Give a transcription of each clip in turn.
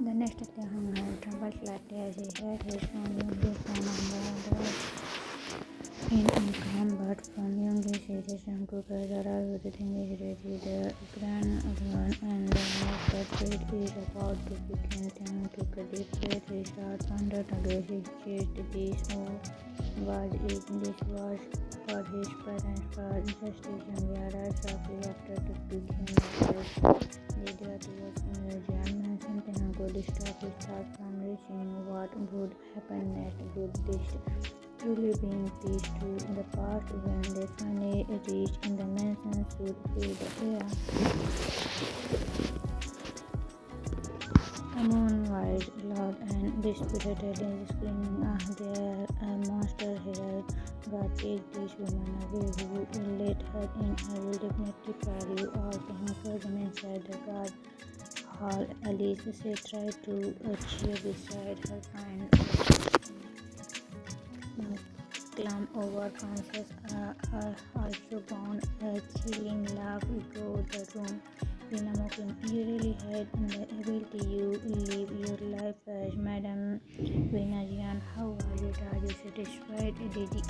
The next Taehyung had trouble slightly as he had his phone Yoongi phone on in calm but from Yoongi series Jungkook Rise arrived. Everything is ready. The grand run and the next update is about to begin. Taehyung took a deep breath. His heart thundered against his chest. This was for his parents for justice. Yoongi arrived shortly after to pick him up. Lydia towards jeon mentioned Taehyung could stop his thoughts from reaching what would happen next. Would this truly being peace to the past? When they finally reached in the mansion should fill the air. A moon was loud and dispirited, screaming, "Ah, there a monster here! God, take this woman away! Who will let her in? I will definitely fire you all." Taehyung frozen inside the guard hall. Alice said, tried to cheer beside her kind clam over Frances also bound a chilling laugh echoed the room. Rina mocking, "You really had the ability. You live your life as Madam Rina Jian. How was it? Are you satisfied? Did it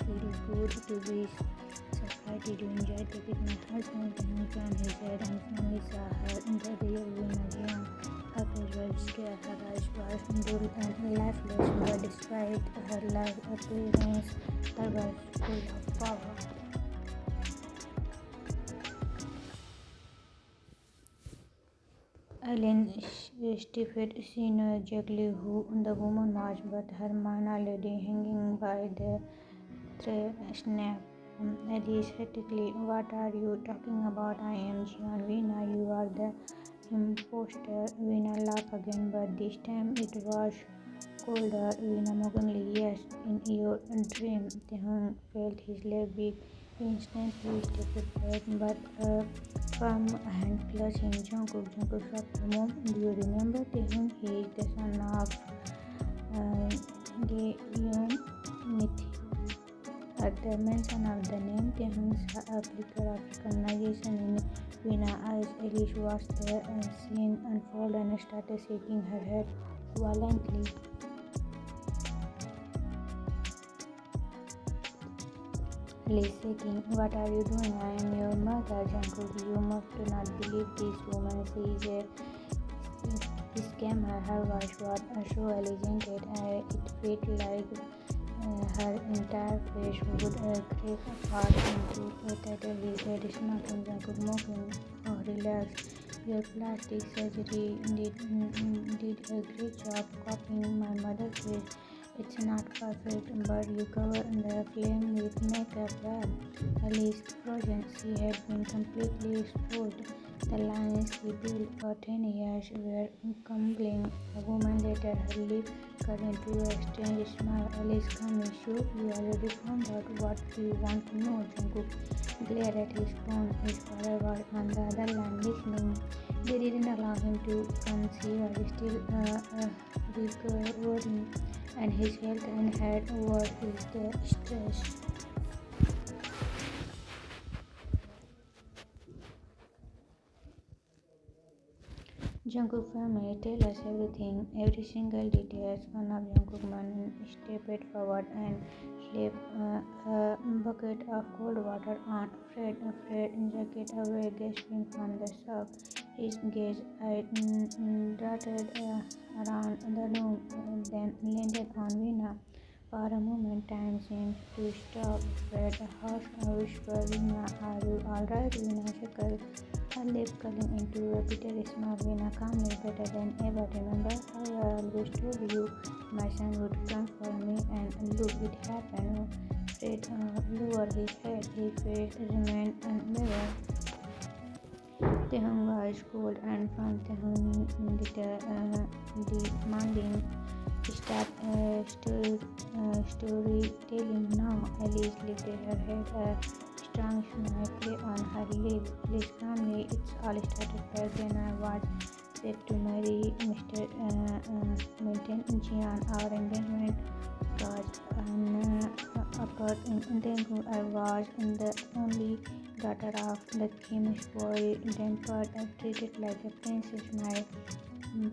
feel good to be surprised? Did you enjoy to with my husband?" Taehyung turned his head and finally saw her, the real Rina Jian. Her face was scared, her eyes were dull and lifeless, but despite her life appearance, her was full of power. Ellen stiffened. She knew exactly who the woman was, but her mind already hanging by the thread snapped. Alice hectically, "What are you talking about? I am Jeon. Veena, you are the imposter." Veena laughed again, but this time it was colder. Veena mockingly, "Yes, in your dream." Taehyung felt his leg weak. He instantly stepped back, but a firm hand clutched him. Jungkook stopped. "Mom, do you remember Taehyung? He is the son of jeon." At the mention of the name, Taehyung saw a flicker of recognition in Veena's eyes. Alice watched the scene unfold and started shaking her head violently. Alice shaking, "What are you doing? I am your mother." Jungkook, "You must not believe this woman. She is a scammer." Her voice was so elegant, it felt like her entire face would crack apart into a title. His head smacking. Jungkook mocking, "Oh, relax. Your plastic surgery did a great job copying my mother's face. It's not perfect, but you cover the flame with makeup well." Alice frozen. She had been completely exposed. The lines she built for 10 years were crumbling. A moment later, her lips curled into a strange smile. "Alice, come in. Sure, you already found out what you want to know." Jungkook glared at his phone. His father was on the other line listening. They didn't allow him to conceive. He was still recovering, and his health and head was the stress. Jungkook family, tell us everything, every single detail. One of Jungkook men stepped forward and slapped a bucket of cold water on Fred. Jacket away, gasping from the shock. His gaze darted around the room, then landed on Veena. For a moment, time seemed to stop. Fred, a harsh whisper, "Veena, are you alright?" Veena chuckled, her lips curling into a bitter smile. Veena calmly, "Better than ever. Remember how I always told you my son would come for me, and look, it happened." Fred lowered his head. His face remained unmoved. Taehyung was cold and firm. Taehyung demanding, "Start storytelling now." Alice lifted her head, a strong smile played on her lip. Alice calmly, "It's all started back when I was set to marry Mr. Milton Jeon. Our engagement was upward in Dengu. I was the only daughter of the king, spoiled, tempered, treated like a princess. My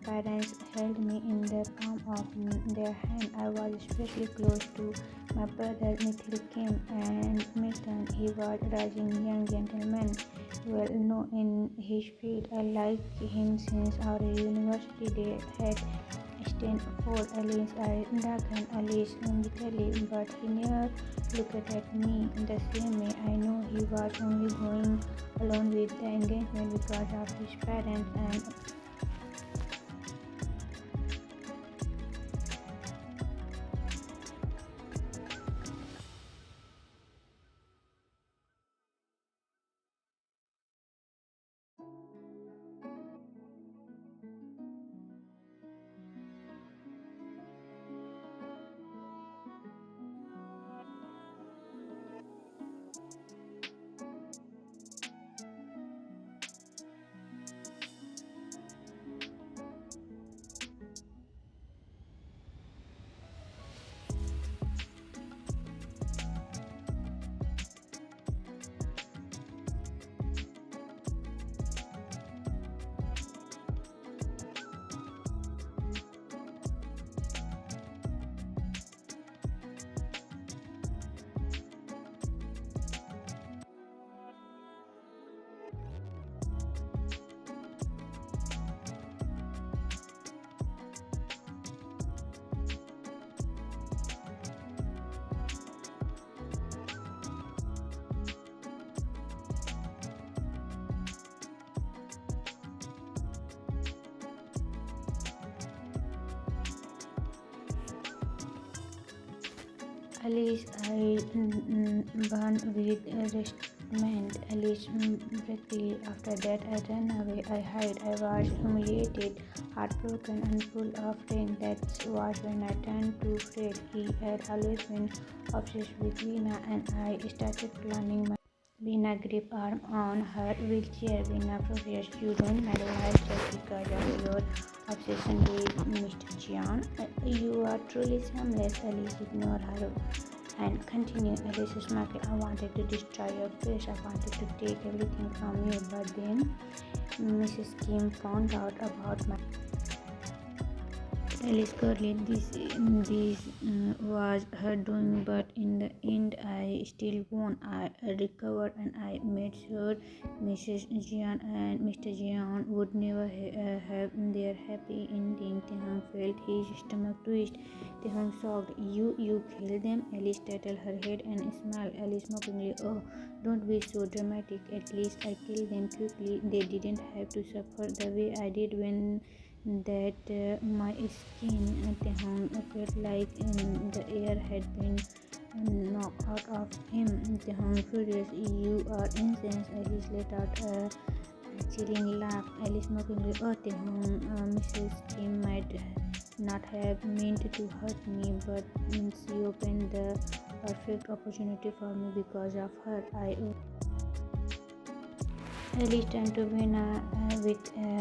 parents held me in the palm of their hand. I was especially close to my brother Mithil Kim and Milton. He was a rising young gentleman, well known in his field. I liked him since our university day at Stanford. Alice I darkened Alice bitterly, but he never looked at me the same way. I know he was only going along with the engagement because of his parents and Alice I burned with resentment. Alice briefly after that I ran away. I hid. I was humiliated, heartbroken, and full of pain. That was when I turned to Fred. He had always been obsessed with Vina, and I started planning my Vina grip arm on her wheelchair. Vina professed, "You don't idolize just because of your obsession with Mr. Jeon. You are truly shameless." Alice ignored her and continued. Alice smiled. "I wanted to destroy your face. I wanted to take everything from you. But then Mrs. Kim found out about my Alice Curly. This was her doing, but in the end, I still won. I recovered, and I made sure Mrs. Jeon and Mr. Jeon would never have their happy ending." Taehyung felt his stomach twist. Taehyung shocked. You killed them?" Alice tattled her head and smiled. Alice mockingly, "Oh, don't be so dramatic. At least I killed them quickly. They didn't have to suffer the way I did when that my skin." Taehyung felt like the air had been knocked out of him. Taehyung furious, "You are insane." Alice let out a chilling laugh. Alice mockingly, "Oh Taehyung, Mrs. Kim might not have meant to hurt me, but she opened the perfect opportunity for me because of her. Alice turned to Vina with a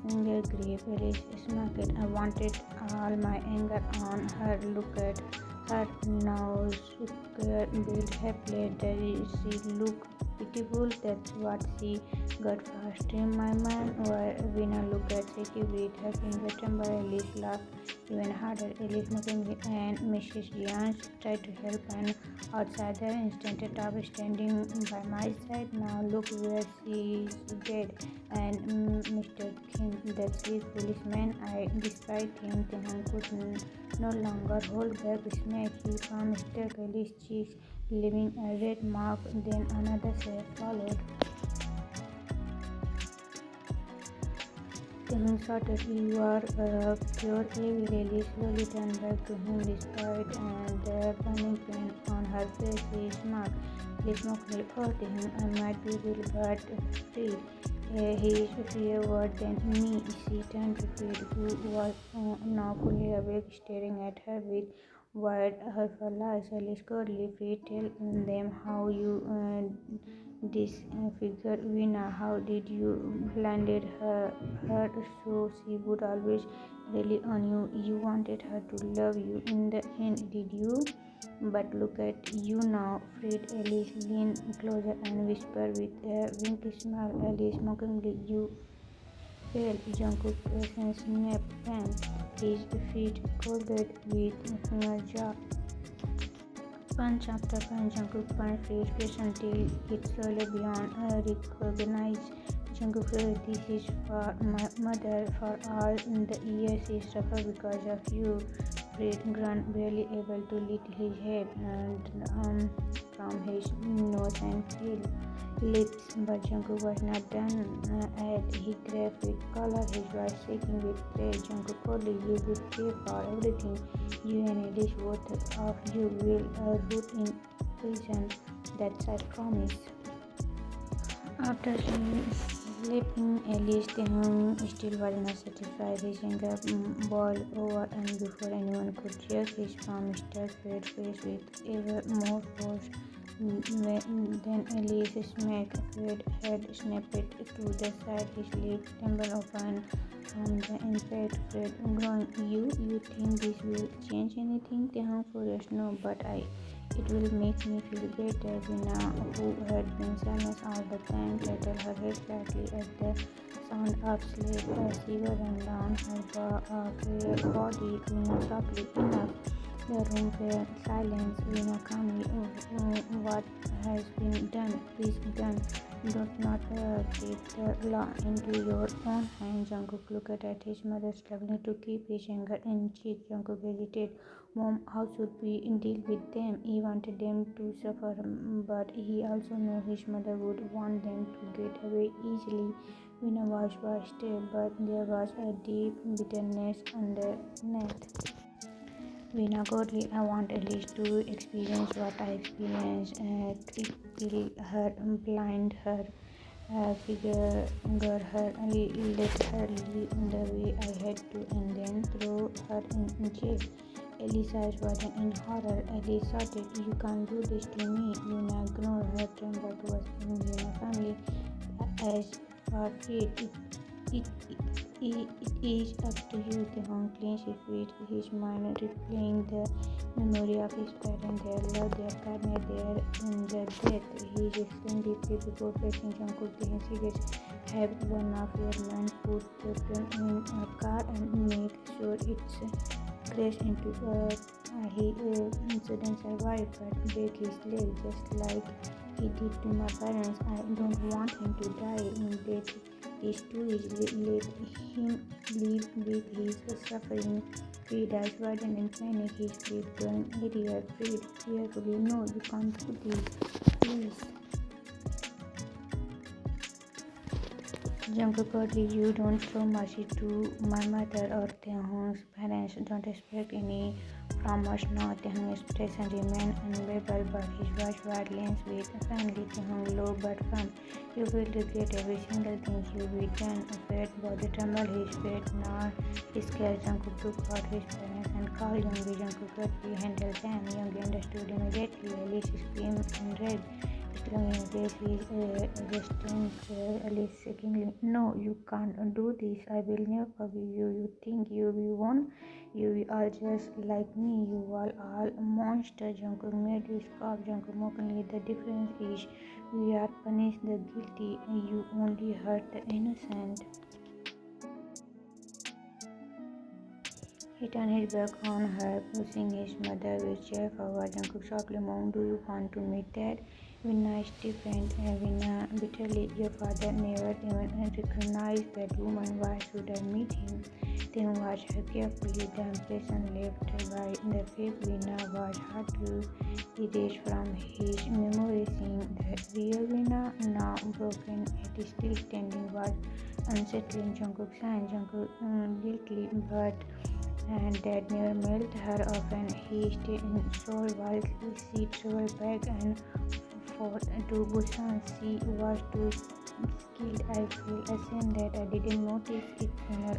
single grip. Alice smiled. "I wanted all my anger on her. Look at her now, sugar built happily. Does she look pitiful? That's what she got first. My man." Vina looked at shaky with her finger trembled. Alice laughed even harder. Alice mockingly, and Mrs. Jeon tried to help an outsider instead of standing by my side. Now look where she is dead. And Mr. Kim, that sweet foolish man, I despise him." Taehyung could no longer hold back smack. He palm struck Alice's cheeks, leaving a red mark. Then another slap followed. Taehyung shouted, "You are pure evil." Alice slowly turned back to him despite the burning pain on her face. She smiled. Alice mockingly, "Oh Taehyung, I might be evil but Fred. He is fewer than me." She turned to Fred, who was now fully awake, staring at her with wide, hurtful eyes. Alice curtly, "Fred, tell them how you disfigured Vina. How did you blinded her so she would always rely on you? You wanted her to love you in the end, did you? But look at you now." Fred. Alice leaned closer and whispered with a winky smile. Alice mockingly, "You Well, Jungkook snapped when his feet collided with Jar. Punch after punch, Jungkook punched his face until it slowly beyond recognized. Jungkook said, "This is for my mother. For all the years he suffered because of you." Fred Grant barely able to lift his head and from his nose and filled lips, but Jungkook was not done yet. He grabbed with collar, his voice shaking with rage. Jungkook only you will pay for everything. You and Elise, both of you will root in prison. That's I promise. After slapping Elise, Taehyung still was not satisfied. His anger boiled over, and before anyone could judge his palm struck Fred's face with ever more force. Then Elise smacked Fred's head, snapped it to the side, his lips trembled open from the impact. Fred groaned, You think this will change anything? Taehyung furious, no, but it will make me feel better. Vina, who had been silent all the time, settled her head slightly at the sound of slap. A shiver ran down her body. Vina softly enough. The room fell silence. Vina calmly, what has been done is done. Do not take the law into your own hands. Jungkook looked at his mother, struggling to keep his anger in check. Jungkook hesitated. Mom, how should we deal with them? He wanted them to suffer, but he also knew his mother would want them to get away easily. Vina was still, but there was a deep bitterness underneath. Vina godly, I want Elise to experience what I experienced, cripple her, blind her, figure her, let her live the way I had to, and then throw her in jail. Elisa's eyes widened in horror. Elise shouted, You can't do this to me. Vina ignored her, trembled towards Vina family. As for Fred, it is up to you. Taehyung clenched his fist, his mind replaying the memory of his parents, their love, their kindness, their death. He explained deeply before facing Jungkook. Taehyung serious. Have one of your men put the gun in a car and make sure it's crashed into he incident survived but break his leg just like he did to my parents. I don't want him to die. That is too easily. Let him live with his suffering. Fred eyes widened in panic, his face going area. Fred, carefully, no, you can't do this. Please. Jungkook, you don't show mercy to my mother or Taehyung's parents. Don't expect any from us now. Taehyung's expression remained unbearable, but his voice violence with family. Taehyung low but firm. You will regret every single thing you've done. Fred body trembled, his face now scared. Jungkook took out his parents and called Youngie. Jungkook could handle them. Youngie understood immediately. Elise screamed and red. Strong face is resistant. Alice shaking. No, you can't do this. I will never forgive you. You think you won? You are just like me. You are all monsters. Jungkook made his cough. Jungkook mockingly. The difference is we are punish the guilty. You only hurt the innocent. He turned his back on her, pushing his mother wheelchair forward. Jungkook softly, Mom, do you want to meet Dad? Vina stiffened. Vina bitterly, your father never even recognized that woman. Why should I meet him? Then watch her carefully. The impression left by the fake Vina was hard to erase from his memory. Seeing the real Vina, now broken yet still standing, was unsettling. Jungkook sighed. Jungkook guiltily, but and Dad never mailed her often. He stayed in Seoul while she traveled back and forth to Busan. She was too skilled. I feel ashamed that I didn't notice it sooner.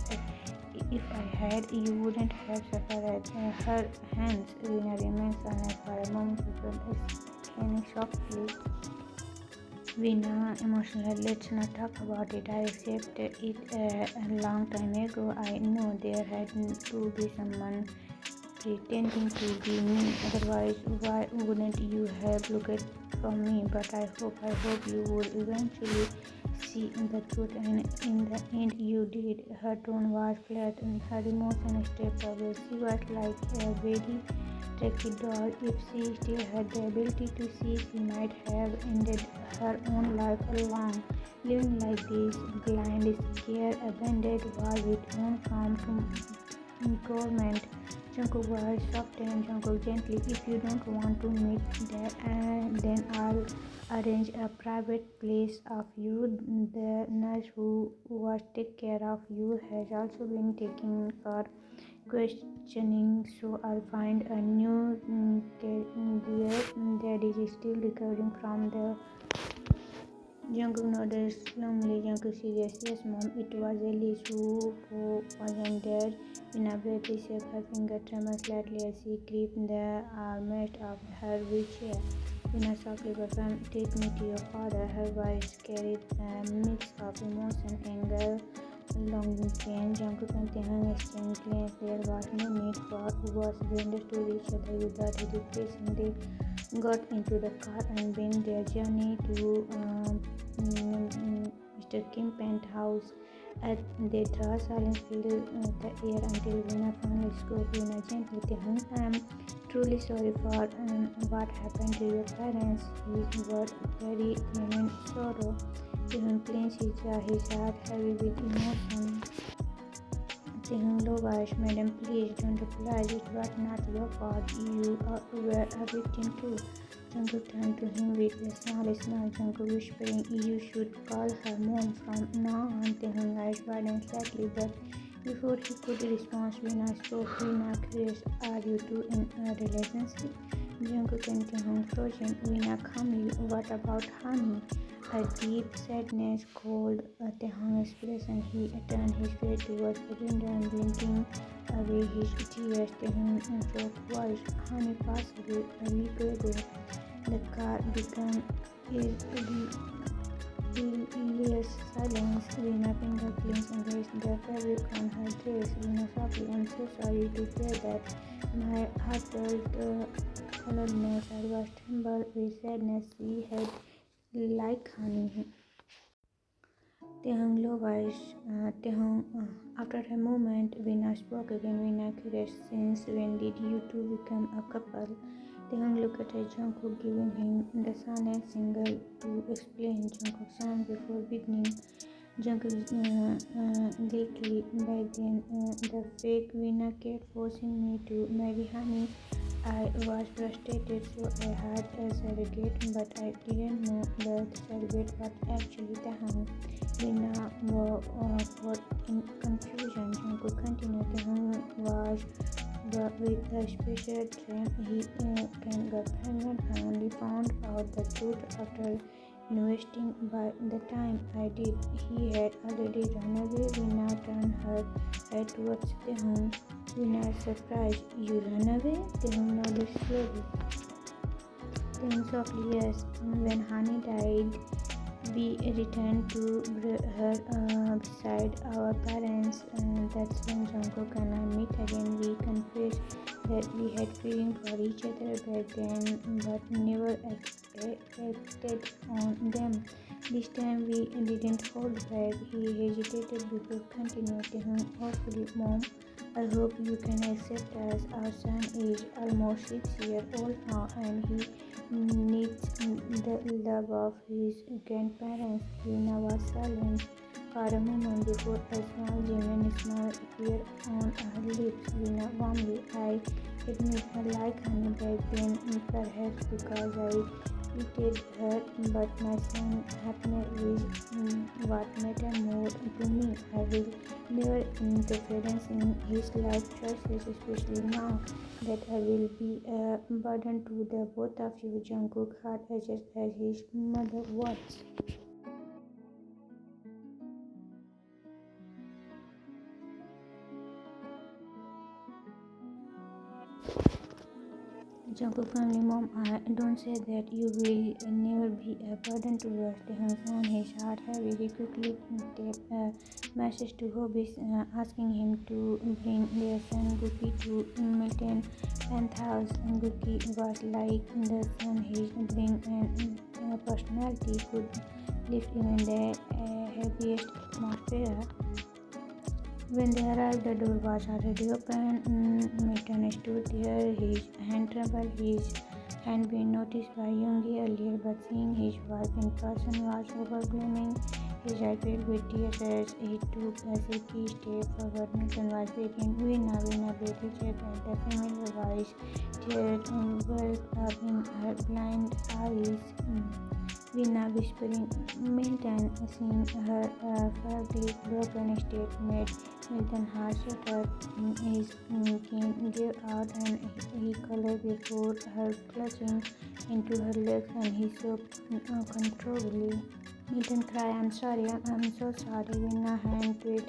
If I had, you wouldn't have suffered at her hands. Vina remained silent for a moment before scanning softly. Vina, emotional, let's not talk about it. I accepted it a long time ago. I know there had to be someone pretending to be me. Otherwise, why wouldn't you have looked from me? But I hope you would eventually see the truth, and in the end, you did. Her tone was flat, and her emotion stepped away. She was like a very tricky doll. If she still had the ability to see, she might have ended her own life alone. Living like this, blind, scared, abandoned, was its own form to torment. Jungkook was softened Jungkook gently. If you don't want to meet that, then I'll arrange a private place of you. The nurse who was take care of you has also been taking for questioning, so I'll find a new career. Daddy is still recovering from the Jungkook nodded slowly. Jungkook serious. Yes, mom. It was Elise who wasn't dead. Vina briefly shook her finger trembled slightly as she gripped the armrest of her wheelchair. Vina softly performed, "Take me to your father." Her voice carried a mix of emotion, anger, longing, pain. Jungkook and Taehyung exchanged glances. There was no need for words. They understood each other without hesitation. They got into the car and began their journey to Mr. Kim penthouse. As they draw silence filled the air until Vina finally spoke. Vina gently, "Taehyung, I am truly sorry for what happened to your parents." His words very genuine sorrow. Taehyung clenched his jaw, his heart heavy with emotion. Taehyung Lovash, "Madam, please don't apologize. It was not your fault. You were a victim too." Jungkook turned to him with a small smile. Jungkook whispering, "You should call her mom from now on." Taehyung eyes widened slightly, but before he could respond, Vina spoke. "Vina, curious, are you two in a relationship?" Jungkook and Taehyung frozen. Vina calmly, "What about Honey?" A deep sadness called Taehyung's expression. He turned his face towards the window and blinking away his tears. Taehyung choked voice, "Honey passed away a week ago." The car began Ilias silence. Vina finger clenched against the fabric on her dress. Vina softly, "I'm so sorry to hear that." My heartfelt coldness. I was trembled with sadness. We had like Honey. Taehyung low voice. Taehyung. After a moment, Vina spoke again. Vina curious, "Since when did you two become a couple?" Taehyung looked at Jungkook, giving him the silent signal to explain. Jungkook sang before beginning. Jungkook guiltily, "Back then, the fake Vina kept forcing me to marry Honey. I was frustrated, so I had a surrogate, but I didn't know that the surrogate was actually Taehyung." Vina was in confusion. Jungkook continued. Taehyung was with a special dream. He can get pregnant. I only found out the truth after investing. By the time I did, he had already run away. Vina turned her head towards Taehyung. Vina surprised. "You ran away?" Taehyung nodded slowly. Taehyung softly, "Yes. When Hani died, we returned to her beside our parents. That's when Jungkook and I met again. We confessed that we had feelings for each other back then, but never acted on them. This time we didn't hold back." He hesitated before continuing. Taehyung hopefully, "Mom, I hope you can accept us. Our son is almost 6 years old now, and he needs the love of his grandparents." Vina was silent for a moment before a small genuine smile appeared on her lips. Vina warmly, "I admit I like Honey back then, perhaps because I pitied her, but my son's happiness is what mattered more to me. I will never interfere in his life choices, especially now that I will be a burden to the both of you." Jungkook heart edged as his mother words. Jungkook family mom, don't say that. You will never be a burden to us. Taehyung found his heart heavy. He quickly typed a message to Hobbies asking him to bring their son Gookie to Milton Penthouse. Gookie was like the sun. His bring and personality could lift even the heaviest atmosphere. When they arrived, the door was already open. Milton stood there, his hand trembled. His had been noticed by Yoongi earlier, but seeing his wife in person was overwhelming. His eyes filled with tears as he took a shaky step forward. Milton was begging, Veena, baby, check at the familiar voice. Tears welled up in her blind eyes. Veena whispering, Milton, seeing her fairly broken state made Milton's heart shattered. His skin gave out and he colored before her, clutching into her legs, and he sobbed uncontrollably. Milton cried, I'm sorry, I'm so sorry. Veena hand twitched.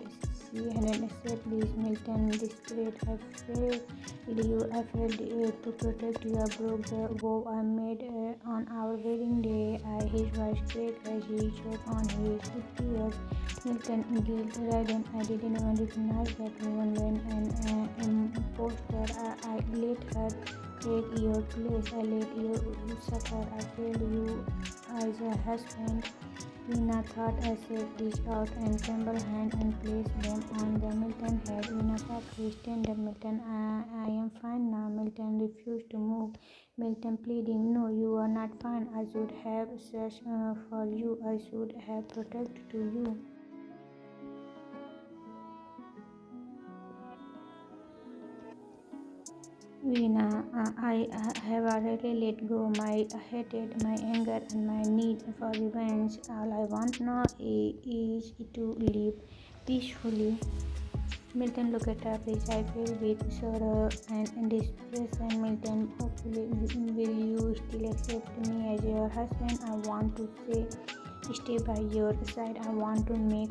She hadn't said this. Milton desperate. I failed you. I failed to protect you. I broke the vow I made on our wedding day. His voice cracked as he choked on his tears. Milton guilt-ridden. I didn't even recognize that woman when an imposter. I let her take your place. I let you suffer. I failed you as a husband. Veena thought I said reach out and tremble hand and placed them on the Milton head. Veena softly stand up. Milton, I am fine now. Milton refused to move. Milton pleading, no, you are not fine. I should have searched for you. I should have protected to you. Veena, I have already let go my hatred, my anger, and my need for revenge. All I want now is to live peacefully. Milton looked up, his eyes filled with sorrow and desperation. Milton, hopefully, will you still accept me as your husband? I want to stay by your side. I want to make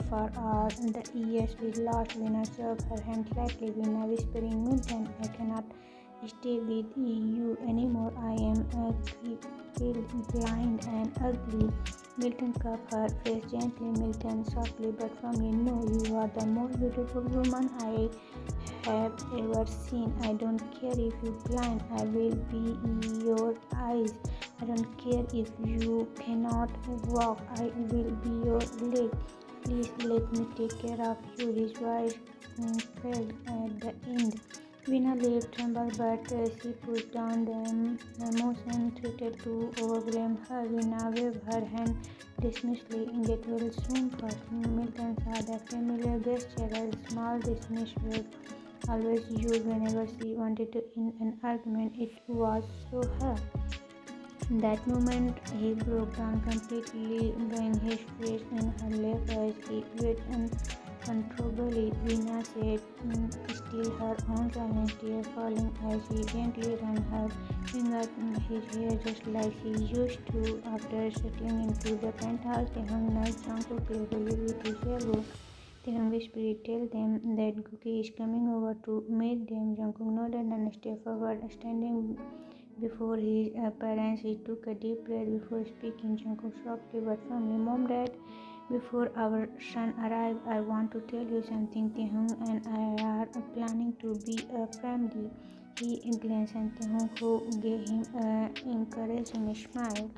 for all the years we lost. Veena shook her hand slightly. Veena whispering, Milton, I cannot stay with you anymore. I am crippled, blind, and ugly. Milton cupped her face gently. Milton softly but firmly, no, you are the most beautiful woman I have ever seen. I don't care if you're blind. I will be your eyes. I don't care if you cannot walk. I will be your leg. Please let me take care of you. His voice failed at the end. Veena lip trembled, but she pushed down the emotion threatened to overwhelm her. Veena waved her hand dismissively. Get well soon, first. Milton saw the familiar gesture, a small dismissed wave, always used whenever she wanted to end an argument. It was so her. In that moment, he broke down completely, bowing his face in her lap as he wept uncontrollably. Veena said, still her own silence, tears falling as she gently ran her fingers in his hair just like she used to after settling into the penthouse. Taehyung nudged Jungkook playfully with his elbow. Taehyung whispered, tell them that Gookie is coming over to meet them. Jungkook nodded and stepped forward, standing before his parents. He took a deep breath before speaking. Jungkook softly but firmly, Mom, Dad, before our son arrives, I want to tell you something. Taehyung and I are planning to be a family. He glanced at Taehyung, who gave him an encouraging smile.